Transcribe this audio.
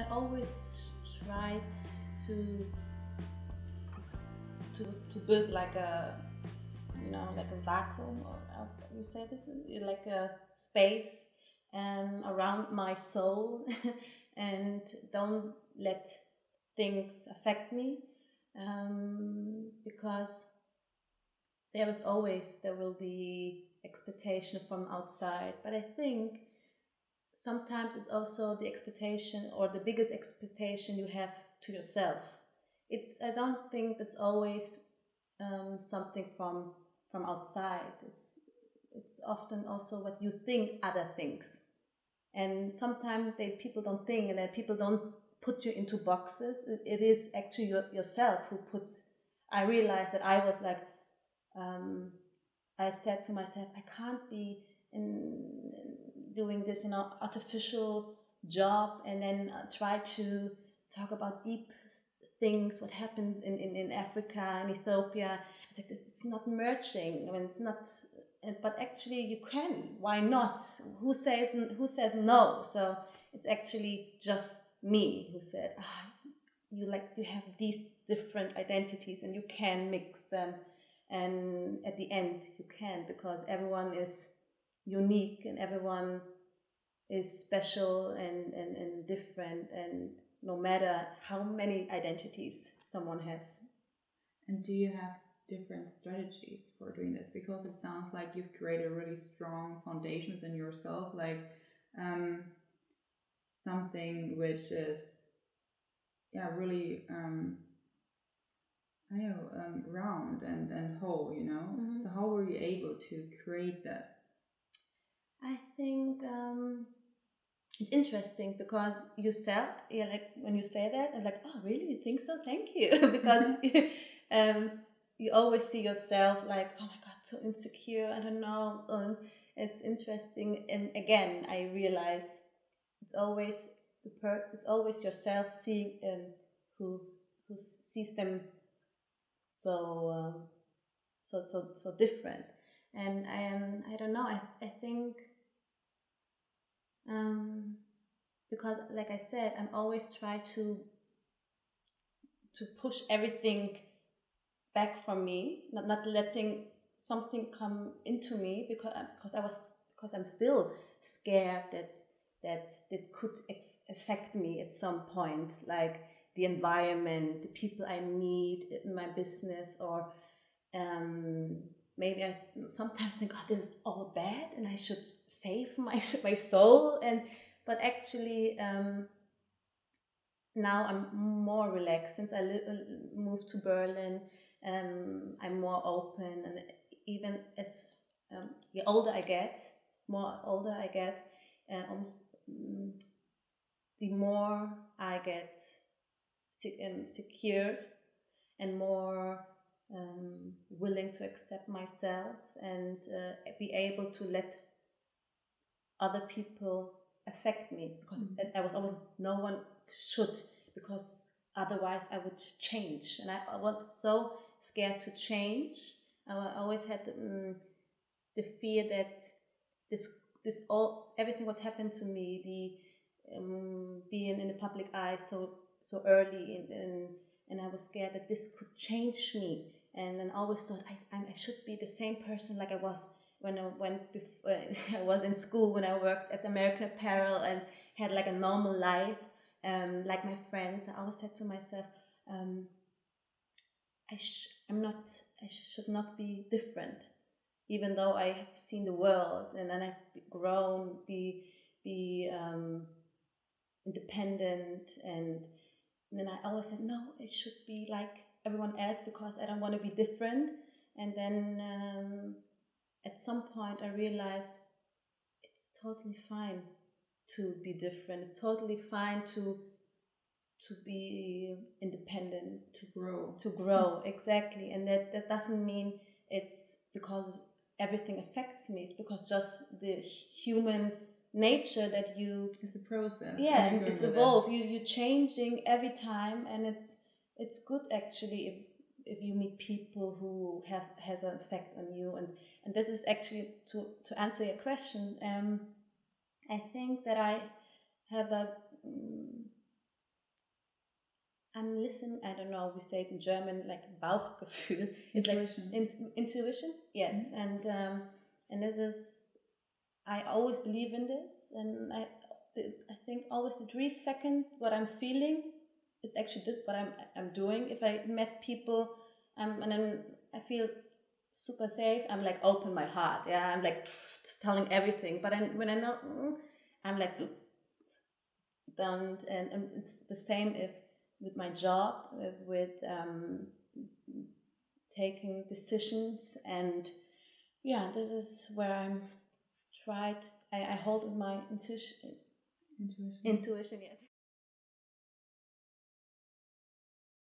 I always tried to to build like a, like a vacuum, or you say this, like a space around my soul, and don't let things affect me, because there will be expectation from outside, but I think sometimes it's also the expectation, or the biggest expectation you have to yourself. I don't think that's always something from outside. It's often also what you think other things, and sometimes people don't think, and that people don't put you into boxes. It is actually yourself who puts. I realized that I was like, I said to myself, I can't be in doing this, artificial job, and then try to talk about deep things, what happened in Africa and Ethiopia. It's like it's not merging. I mean, it's not. But actually, you can. Why not? Who says no? So it's actually just me who said, you have these different identities, and you can mix them, and at the end you can, because everyone is unique, and everyone is special and different, and no matter how many identities someone has. And do you have different strategies for doing this? Because it sounds like you've created a really strong foundation within yourself, like um, something which is, yeah, really, I know, round and whole, you know? Mm-hmm. So how were you able to create that? I think it's interesting, because like when you say that, I'm like, oh, really? You think so? Thank you. Because um, you always see yourself like, oh my God, so insecure. I don't know. It's interesting. And again, I realize it's always it's always yourself seeing, who who sees them so so different. And I don't know. I think because, like I said, I'm always try to push everything back from me, not letting something come into me, because I'm still scared that it could affect me at some point, like the environment, the people I meet in my business, or maybe I sometimes think, oh, this is all bad, and I should save my soul, but actually. Now I'm more relaxed since I moved to Berlin. I'm more open, and even as the older I get, almost, the more I get secure, and more willing to accept myself, and be able to let other people affect me, because I was always, no one should, because otherwise I would change, and I was so scared to change. I always had the fear that this all everything what's happened to me, the being in the public eye so early, and I was scared that this could change me, and then I always thought I should be the same person like I was when I went before, I was in school, when I worked at American Apparel and had like a normal life, like my friends. I always said to myself, I should not be different, even though I have seen the world, and then I've grown, be independent, and then I always said, no, it should be like everyone else, because I don't want to be different. And then at some point I realized it's totally fine to be different. It's totally fine to be independent, to grow, exactly. And that doesn't mean it's because everything affects me. It's because just the human nature that it's a process. Yeah, and it's evolved. You're changing every time, and it's good actually if you meet people who has an effect on you. And this is actually to answer your question. I think that I have I'm listening. I don't know. We say it in German, like Bauchgefühl. It's Intuition. like intuition. Yes, and this is. I always believe in this, and I think always the 3 second what I'm feeling. It's actually this what I'm doing. If I met people, and then I feel super safe. I'm like open my heart. Yeah, I'm like telling everything. But when I know, I'm like don't. And it's the same if with my job, with taking decisions, and yeah, this is where I'm tried. I hold my intuition. Intuition, yes.